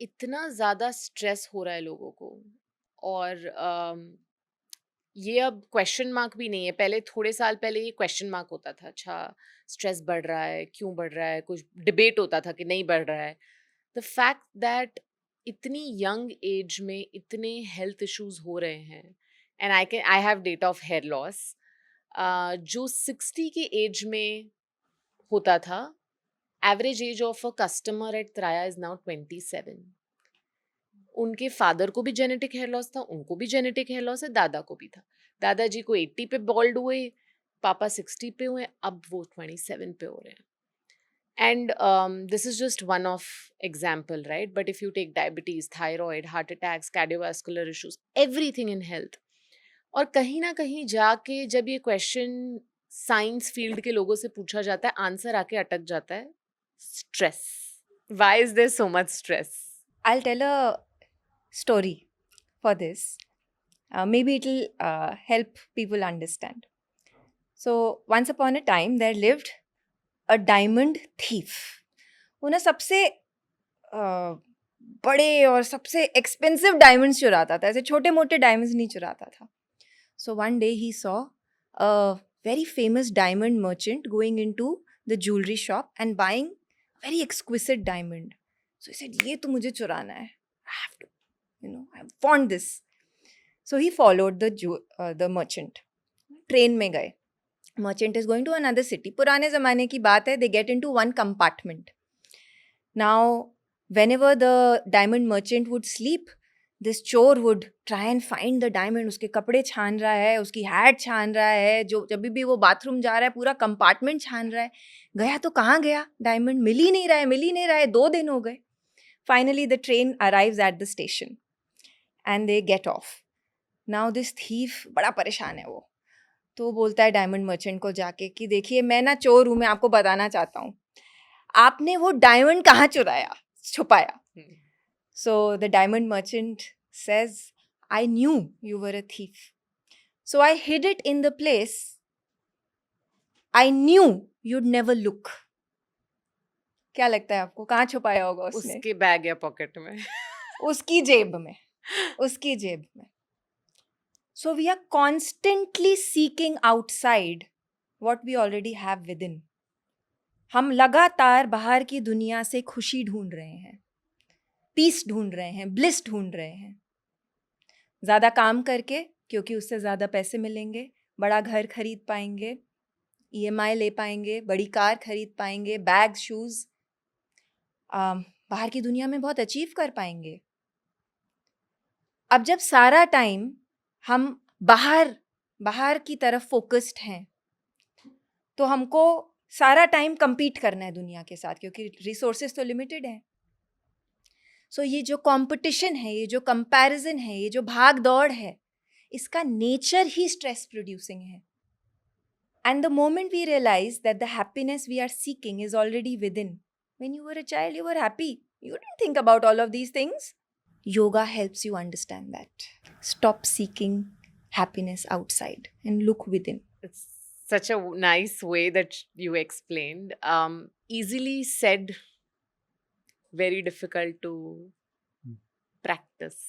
इतना ज़्यादा स्ट्रेस हो रहा है लोगों को, और ये अब क्वेश्चन मार्क भी नहीं है। पहले थोड़े साल पहले ये क्वेश्चन मार्क होता था, अच्छा स्ट्रेस बढ़ रहा है, क्यों बढ़ रहा है, कुछ डिबेट होता था कि नहीं बढ़ रहा है। द फैक्ट दैट इतनी यंग एज में इतने हेल्थ इश्यूज हो रहे हैं, and I have data of hair loss जो 60 की एज में होता था। Average age of a customer at Traya is now 27। उनके फादर को भी जेनेटिक हेयर लॉस था, उनको भी जेनेटिक हेयर लॉस है, दादा को भी था। दादाजी को 80 पे बॉल्ड हुए, पापा 60 पे हुए, अब वो 27 पे हो रहे हैं। And this is just one of example, right? But if you take diabetes, thyroid, heart attacks, cardiovascular issues, everything in health, और कहीं ना कहीं जाके जब ये क्वेश्चन साइंस फील्ड के लोगों से पूछा जाता है, आंसर आके अटक जाता है stress. Why is there so much stress? I'll tell a story for this. Maybe it'll help people understand. So, once upon a time, there lived a diamond thief. वो ना सबसे बड़े और सबसे एक्सपेंसिव डायमंड्स चुराता था, ऐसे छोटे मोटे डायमंड्स नहीं चुराता था. So one day he saw a very famous diamond merchant going into the jewelry shop and buying a very exquisite diamond. So he said, "ये तो मुझे चुराना है. I have to, I want this." So he followed the merchant. Train में गए. Merchant is going to another city. पुराने ज़माने की बात है. They get into one compartment. Now, whenever the diamond merchant would sleep, this chore would try and find the diamond. उसके कपड़े छान रहा है, उसकी हैट छान रहा है, जो जब भी वो बाथरूम जा रहा है पूरा कंपार्टमेंट छान रहा है. गया तो कहाँ गया डायमंड? मिल ही नहीं रहा है. 2 दिन हो गए. Finally, the train arrives at the station and they get off. Now this thief बड़ा परेशान है वो. तो बोलता है डायमंड मर्चेंट को जाके कि देखिए मैं ना चोर हूँ, मैं आपको बताना चाहता हूँ. आपने वो डायमंड कहाँ छुपाया? So the diamond merchant says, "I knew you were a thief. So I hid it in the place I knew you'd never look." क्या लगता है आपको कहाँ छुपाया होगा उसने? उसके बैग या पॉकेट में. उसकी जेब में. उसकी जेब में. So we are constantly seeking outside what we already have within. हम लगातार बाहर की दुनिया से खुशी ढूंढ रहे हैं, पीस ढूंढ रहे हैं, ब्लिस ढूंढ रहे हैं. ज़्यादा काम करके, क्योंकि उससे ज़्यादा पैसे मिलेंगे, बड़ा घर खरीद पाएंगे, EMI ले पाएंगे, बड़ी कार खरीद पाएंगे, बैग, शूज़, बाहर की दुनिया में बहुत अचीव कर पाएंगे. अब जब सारा टाइम हम बाहर की तरफ फोकस्ड हैं, तो हमको सारा टाइम compete करना है दुनिया के साथ, क्योंकि रिसोर्सेज तो लिमिटेड हैं. सो ये जो कंपटीशन है, ये जो कंपैरिजन है, ये जो भाग दौड़ है, इसका नेचर ही स्ट्रेस प्रोड्यूसिंग है. And the moment we realize that the happiness we are seeking is already within. When you were a child, you were happy. You didn't think about all of these things. Yoga helps you understand that. Stop seeking happiness outside and look within. It's such a nice way that you explained. Easily said, very difficult to practice.